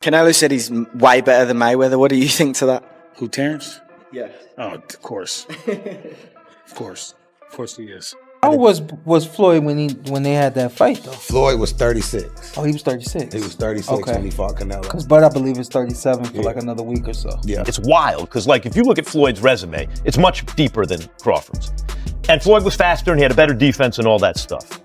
Canelo said he's way better than Mayweather. What do you think to that? Who, Terrence? Yeah. Oh, of course. Of course he is. How was Floyd when they had that fight though? Floyd was 36. Oh, he was 36. He was 36 when he fought Canelo. Because Bud, I believe, is 37 for like another week or so. Yeah. It's wild because, like, if you look at Floyd's resume, it's much deeper than Crawford's. And Floyd was faster and he had a better defense and all that stuff.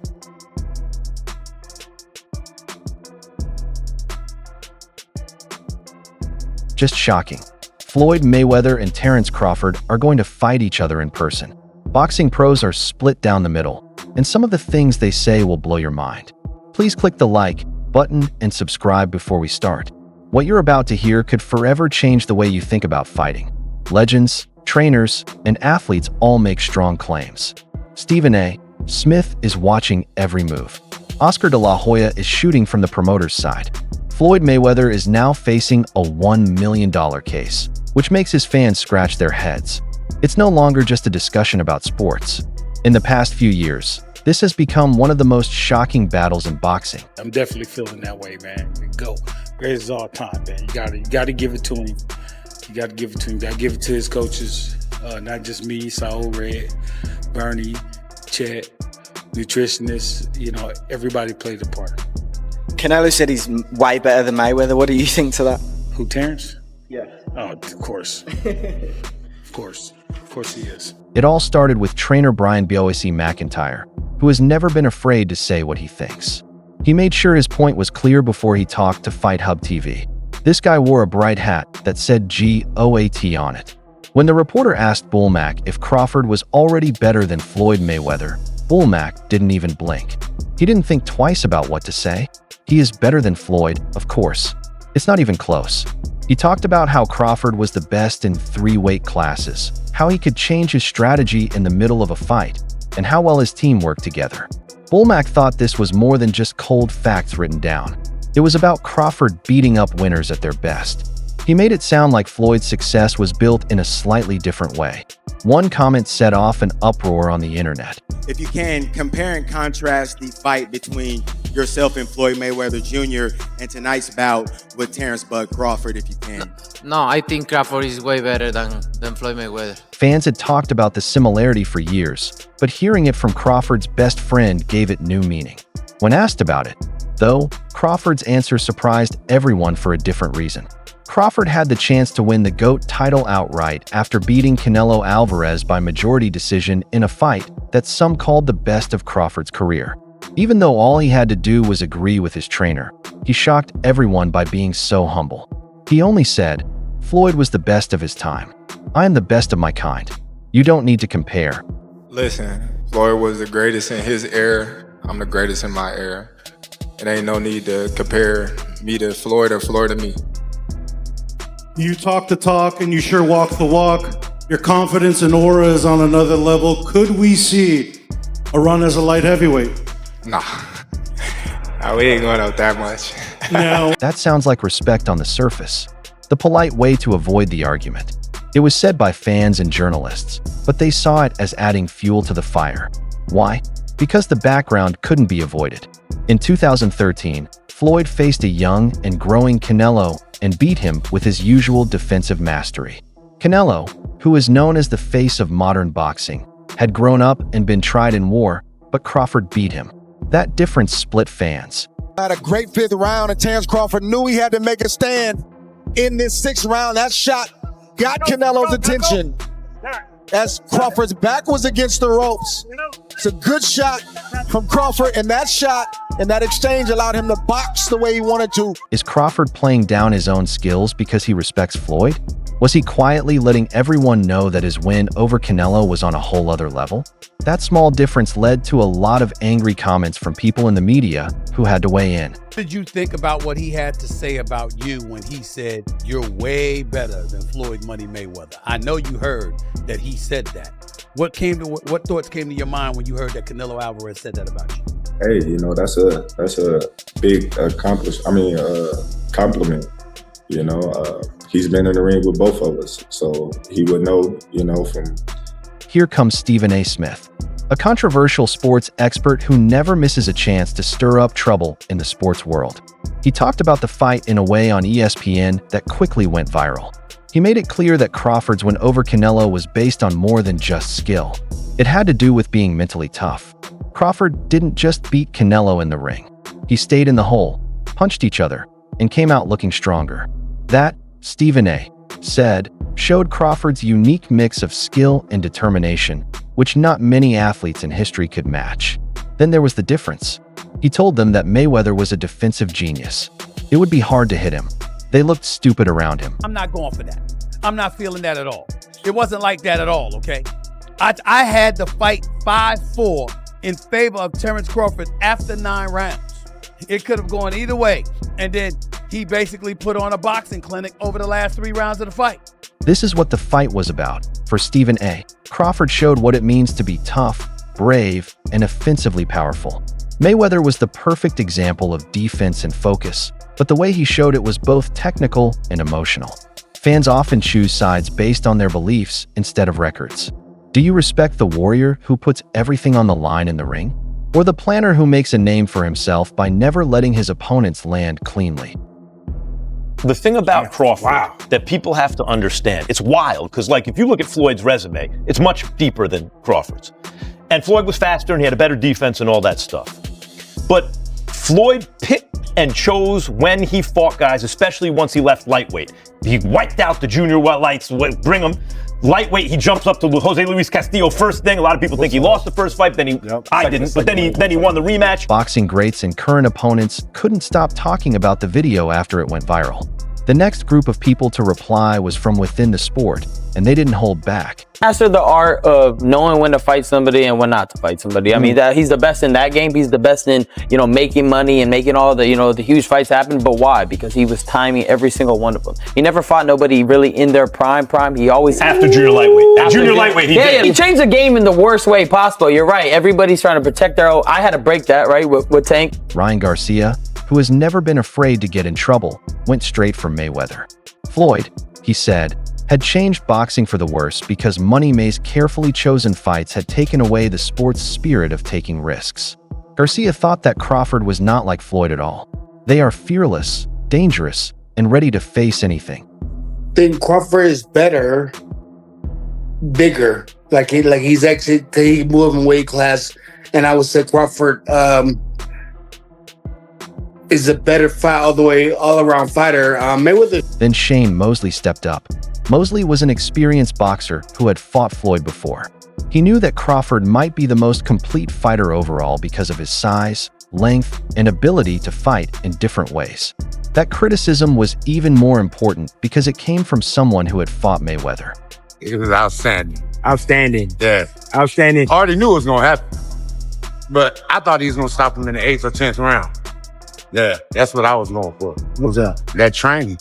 Just shocking. Floyd Mayweather and Terrence Crawford are going to fight each other in person. Boxing pros are split down the middle, and some of the things they say will blow your mind. Please click the like button and subscribe before we start. What you're about to hear could forever change the way you think about fighting. Legends, trainers, and athletes all make strong claims. Stephen A. Smith is watching every move. Oscar de la Hoya is shooting from the promoter's side. Floyd Mayweather is now facing a $1 million case, which makes his fans scratch their heads. It's no longer just a discussion about sports. In the past few years, this has become one of the most shocking battles in boxing. I'm definitely feeling that way, man. Go. Greatest of all time, man. You gotta give it to him. You gotta give it to him. You gotta give it to his coaches. Not just me, Saul Red, Bernie, Chet, nutritionists. You know, everybody played a part. Canelo said he's way better than Mayweather. What do you think to that? Who, Terrence? Yeah. Oh, of course. Of course he is. It all started with trainer Brian Boise McIntyre, who has never been afraid to say what he thinks. He made sure his point was clear before he talked to Fight Hub TV. This guy wore a bright hat that said GOAT on it. When the reporter asked Bullmac if Crawford was already better than Floyd Mayweather, Bullmac didn't even blink. He didn't think twice about what to say. He is better than Floyd, of course. It's not even close. He talked about how Crawford was the best in 3 weight classes, how he could change his strategy in the middle of a fight, and how well his team worked together. Bullmac thought this was more than just cold facts written down. It was about Crawford beating up winners at their best. He made it sound like Floyd's success was built in a slightly different way. One comment set off an uproar on the internet. If you can, compare and contrast the fight between yourself and Floyd Mayweather Jr. and tonight's bout with Terrence Bud Crawford, if you can. No, I think Crawford is way better than Floyd Mayweather. Fans had talked about the similarity for years, but hearing it from Crawford's best friend gave it new meaning. When asked about it, though, Crawford's answer surprised everyone for a different reason. Crawford had the chance to win the GOAT title outright after beating Canelo Alvarez by majority decision in a fight that some called the best of Crawford's career. Even though all he had to do was agree with his trainer, he shocked everyone by being so humble. He only said, "Floyd was the best of his time. I am the best of my kind. You don't need to compare." Listen, Floyd was the greatest in his era. I'm the greatest in my era. It ain't no need to compare me to Floyd or Floyd to me. You talk the talk and you sure walk the walk. Your confidence and aura is on another level. Could we see a run as a light heavyweight? Nah, we ain't going up that much. No. That sounds like respect on the surface, the polite way to avoid the argument. It was said by fans and journalists, but they saw it as adding fuel to the fire. Why? Because the background couldn't be avoided. In 2013, Floyd faced a young and growing Canelo and beat him with his usual defensive mastery. Canelo, who is known as the face of modern boxing, had grown up and been tried in war, but Crawford beat him. That difference split fans. Had a great 5th round, and Terrence Crawford knew he had to make a stand in this 6th round. That shot got Canelo's attention as Crawford's back was against the ropes. It's a good shot from Crawford, and that shot and that exchange allowed him to box the way he wanted to. Is Crawford playing down his own skills because he respects Floyd? Was he quietly letting everyone know that his win over Canelo was on a whole other level? That small difference led to a lot of angry comments from people in the media who had to weigh in. What did you think about what he had to say about you when he said you're way better than Floyd Money Mayweather? I know you heard that he said that. What thoughts came to your mind when you heard that Canelo Alvarez said that about you? Hey, that's a big compliment. He's been in the ring with both of us, so he would know, from. Here comes Stephen A. Smith. a controversial sports expert who never misses a chance to stir up trouble in the sports world. He talked about the fight in a way on ESPN that quickly went viral. He made it clear that Crawford's win over Canelo was based on more than just skill. It had to do with being mentally tough. Crawford didn't just beat Canelo in the ring. He stayed in the hole, punched each other, and came out looking stronger. That, Stephen A. said, showed Crawford's unique mix of skill and determination, which not many athletes in history could match. Then there was the difference. He told them that Mayweather was a defensive genius. It would be hard to hit him. They looked stupid around him. I'm not going for that. I'm not feeling that at all. It wasn't like that at all, okay? I had the fight 5-4 in favor of Terence Crawford after 9 rounds. It could have gone either way. And then he basically put on a boxing clinic over the last 3 rounds of the fight. This is what the fight was about. For Stephen A., Crawford showed what it means to be tough, brave, and offensively powerful. Mayweather was the perfect example of defense and focus, but the way he showed it was both technical and emotional. Fans often choose sides based on their beliefs instead of records. Do you respect the warrior who puts everything on the line in the ring? Or the planner who makes a name for himself by never letting his opponents land cleanly? The thing about Crawford that people have to understand, it's wild, because like if you look at Floyd's resume, it's much deeper than Crawford's. And Floyd was faster and he had a better defense and all that stuff. But Floyd picked and chose when he fought guys, especially once he left lightweight. He wiped out the junior lights, bring him. Lightweight, he jumps up to Jose Luis Castillo first thing. A lot of people think he lost the first fight, then I didn't, but then he won the rematch. Boxing greats and current opponents couldn't stop talking about the video after it went viral. The next group of people to reply was from within the sport, and they didn't hold back. Master the art of knowing when to fight somebody and when not to fight somebody. I mean, that he's the best in that game. He's the best in, making money and making all the, the huge fights happen. But why? Because he was timing every single one of them. He never fought nobody really in their prime. He always after junior lightweight. Junior lightweight, he did. He changed the game in the worst way possible. You're right. Everybody's trying to protect their own. I had to break that, right, with Tank. Ryan Garcia, who has never been afraid to get in trouble, went straight for Mayweather. Floyd, he said, had changed boxing for the worse because Money May's carefully chosen fights had taken away the sport's spirit of taking risks. Garcia thought that Crawford was not like Floyd at all. They are fearless, dangerous, and ready to face anything. I think Crawford is better, bigger. He's actually, he moved in weight class, and I would say Crawford is a better fight all-around fighter. Mayweather. Then Shane Mosley stepped up. Mosley was an experienced boxer who had fought Floyd before. He knew that Crawford might be the most complete fighter overall because of his size, length, and ability to fight in different ways. That criticism was even more important because it came from someone who had fought Mayweather. It was outstanding. Outstanding. Yeah. Outstanding. I already knew it was going to happen. But I thought he was going to stop him in the 8th or 10th round. Yeah, that's what I was going for. What's that? That training.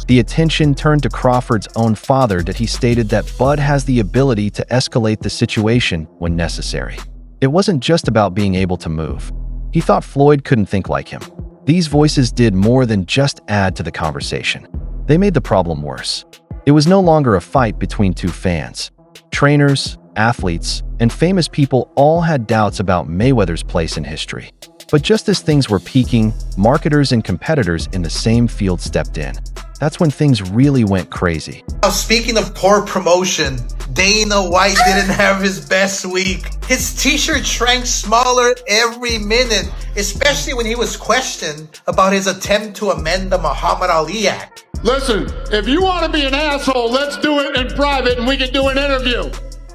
The attention turned to Crawford's own father that he stated that Bud has the ability to escalate the situation when necessary. It wasn't just about being able to move. He thought Floyd couldn't think like him. These voices did more than just add to the conversation. They made the problem worse. It was no longer a fight between two fans. Trainers, athletes, and famous people all had doubts about Mayweather's place in history. But just as things were peaking, marketers and competitors in the same field stepped in. That's when things really went crazy. Speaking of poor promotion, Dana White didn't have his best week. His t-shirt shrank smaller every minute, especially when he was questioned about his attempt to amend the Muhammad Ali Act. Listen, if you want to be an asshole, let's do it in private and we can do an interview.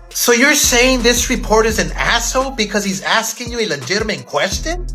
So you're saying this reporter is an asshole because he's asking you a legitimate question?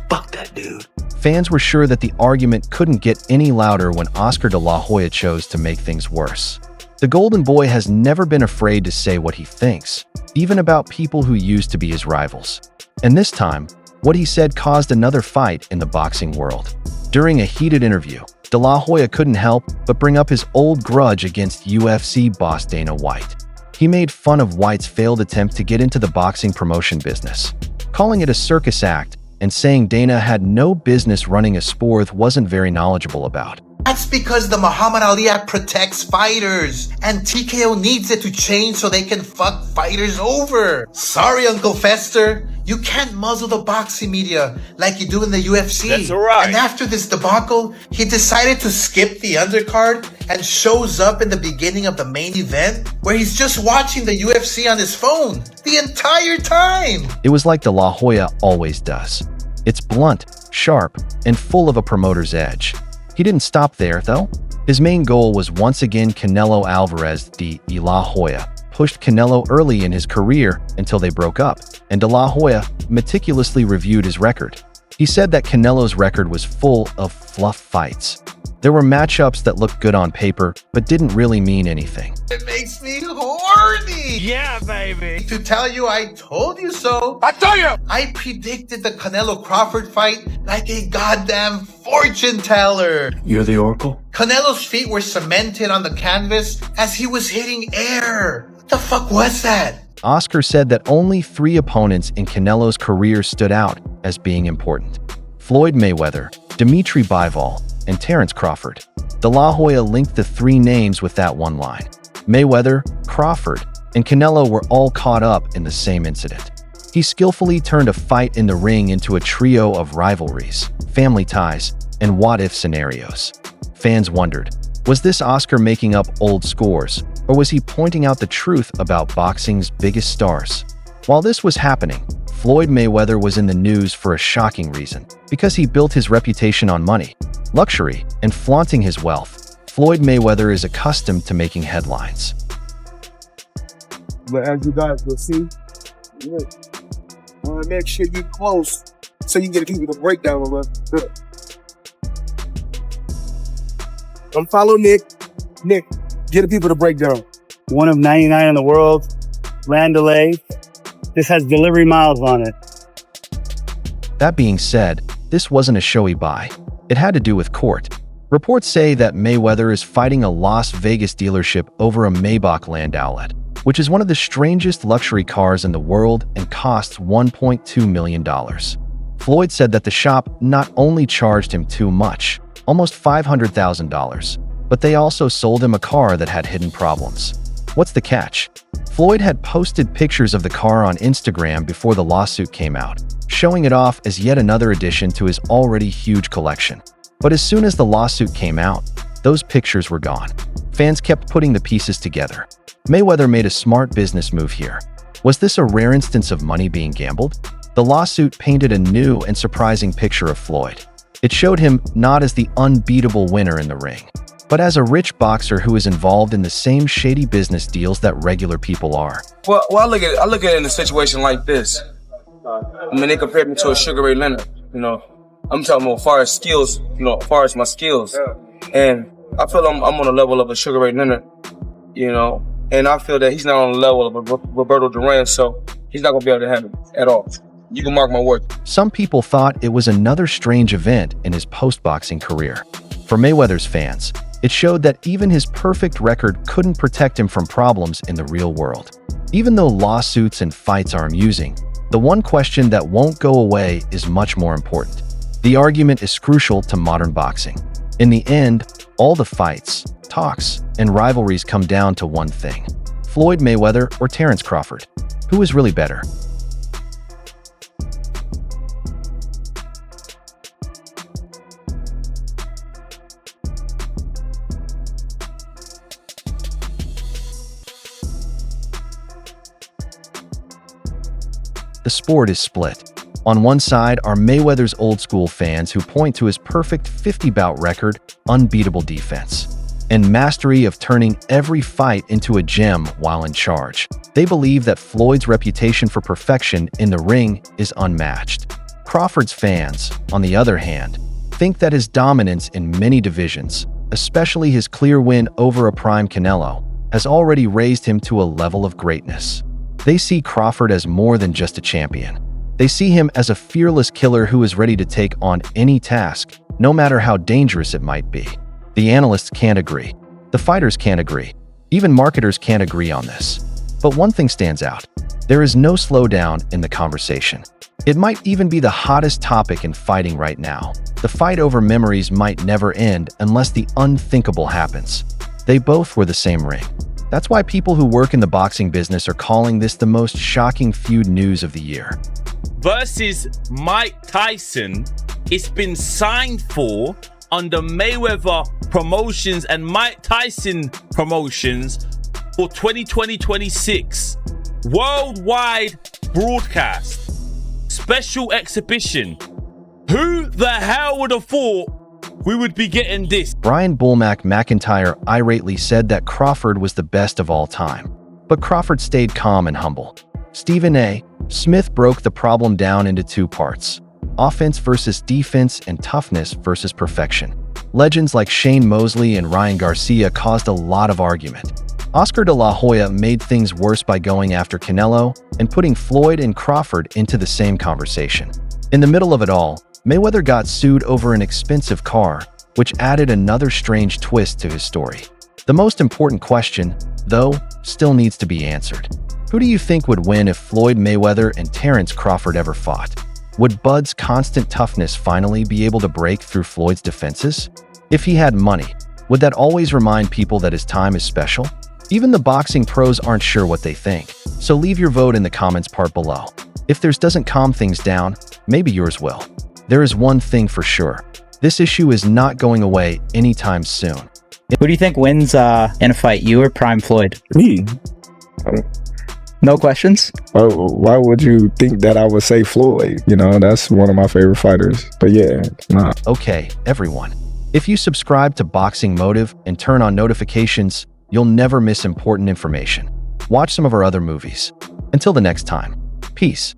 Fuck that dude. Fans were sure that the argument couldn't get any louder when Oscar de la Hoya chose to make things worse. The Golden Boy has never been afraid to say what he thinks, even about people who used to be his rivals. And this time, what he said caused another fight in the boxing world. During a heated interview, de la Hoya couldn't help but bring up his old grudge against UFC boss Dana White. He made fun of White's failed attempt to get into the boxing promotion business, calling it a circus act and saying Dana had no business running a sport wasn't very knowledgeable about. That's because the Muhammad Ali Act protects fighters, and TKO needs it to change so they can fuck fighters over. Sorry, Uncle Fester. You can't muzzle the boxing media like you do in the UFC. That's alright. And after this debacle, he decided to skip the undercard and shows up in the beginning of the main event where he's just watching the UFC on his phone the entire time. It was like the La Hoya always does. It's blunt, sharp, and full of a promoter's edge. He didn't stop there, though. His main goal was once again Canelo Alvarez. De La Hoya pushed Canelo early in his career until they broke up, and De La Hoya meticulously reviewed his record. He said that Canelo's record was full of fluff fights. There were matchups that looked good on paper, but didn't really mean anything. It makes me horny. Yeah, baby. To tell you I told you so. I told you! I predicted the Canelo Crawford fight like a goddamn fortune teller. You're the Oracle? Canelo's feet were cemented on the canvas as he was hitting air. What the fuck was that? Oscar said that only 3 opponents in Canelo's career stood out as being important: Floyd Mayweather, Dimitri Bivol, and Terence Crawford. De La Hoya linked the 3 names with that one line. Mayweather, Crawford, and Canelo were all caught up in the same incident. He skillfully turned a fight in the ring into a trio of rivalries, family ties, and what-if scenarios. Fans wondered, was this Oscar making up old scores, or was he pointing out the truth about boxing's biggest stars? While this was happening, Floyd Mayweather was in the news for a shocking reason, because he built his reputation on money, luxury, and flaunting his wealth. Floyd Mayweather is accustomed to making headlines. But as you guys will see, I want to make sure you're close so you can get people to break down a little. Come follow Nick. Nick, get the people to break down. One of 99 in the world, land delay. This has delivery miles on it. That being said, this wasn't a showy buy. It had to do with court. Reports say that Mayweather is fighting a Las Vegas dealership over a Maybach Landaulet, which is one of the strangest luxury cars in the world and costs $1.2 million. Floyd said that the shop not only charged him too much, almost $500,000, but they also sold him a car that had hidden problems. What's the catch? Floyd had posted pictures of the car on Instagram before the lawsuit came out, showing it off as yet another addition to his already huge collection. But as soon as the lawsuit came out, those pictures were gone. Fans kept putting the pieces together. Mayweather made a smart business move here. Was this a rare instance of money being gambled? The lawsuit painted a new and surprising picture of Floyd. It showed him not as the unbeatable winner in the ring, but as a rich boxer who is involved in the same shady business deals that regular people are. Well, I look at it in a situation like this. I mean, they compared me to a Sugar Ray Leonard. I'm talking about as far as skills. As far as my skills, and I feel I'm on the level of a Sugar Ray Leonard. And I feel that he's not on the level of a Roberto Duran, so he's not gonna be able to handle it at all. You can mark my word. Some people thought it was another strange event in his post-boxing career. For Mayweather's fans, it showed that even his perfect record couldn't protect him from problems in the real world. Even though lawsuits and fights are amusing, the one question that won't go away is much more important. The argument is crucial to modern boxing. In the end, all the fights, talks, and rivalries come down to one thing: Floyd Mayweather or Terence Crawford? Who is really better? The sport is split. On one side are Mayweather's old-school fans who point to his perfect 50-bout record, unbeatable defense, and mastery of turning every fight into a gem while in charge. They believe that Floyd's reputation for perfection in the ring is unmatched. Crawford's fans, on the other hand, think that his dominance in many divisions, especially his clear win over a prime Canelo, has already raised him to a level of greatness. They see Crawford as more than just a champion. They see him as a fearless killer who is ready to take on any task, no matter how dangerous it might be. The analysts can't agree. The fighters can't agree. Even marketers can't agree on this. But one thing stands out. There is no slowdown in the conversation. It might even be the hottest topic in fighting right now. The fight over memories might never end unless the unthinkable happens. They both were the same ring. That's why people who work in the boxing business are calling this the most shocking feud news of the year. Versus Mike Tyson, it's been signed for under Mayweather Promotions and Mike Tyson Promotions for 2020-26. Worldwide broadcast. Special exhibition. Who the hell would have thought we would be getting this? Brian Bullmack McIntyre irately said that Crawford was the best of all time. But Crawford stayed calm and humble. Stephen A. Smith broke the problem down into two parts: offense versus defense and toughness versus perfection. Legends like Shane Mosley and Ryan Garcia caused a lot of argument. Oscar de la Hoya made things worse by going after Canelo and putting Floyd and Crawford into the same conversation. In the middle of it all, Mayweather got sued over an expensive car, which added another strange twist to his story. The most important question, though, still needs to be answered. Who do you think would win if Floyd Mayweather and Terence Crawford ever fought? Would Bud's constant toughness finally be able to break through Floyd's defenses? If he had money, would that always remind people that his time is special? Even the boxing pros aren't sure what they think, so leave your vote in the comments part below. If theirs doesn't calm things down, maybe yours will. There is one thing for sure. This issue is not going away anytime soon. Who do you think wins in a fight, you or Prime Floyd? Me. No questions? Why would you think that I would say Floyd? You know, that's one of my favorite fighters. But yeah, nah. Okay, everyone. If you subscribe to Boxing Motive and turn on notifications, you'll never miss important information. Watch some of our other movies. Until the next time, peace.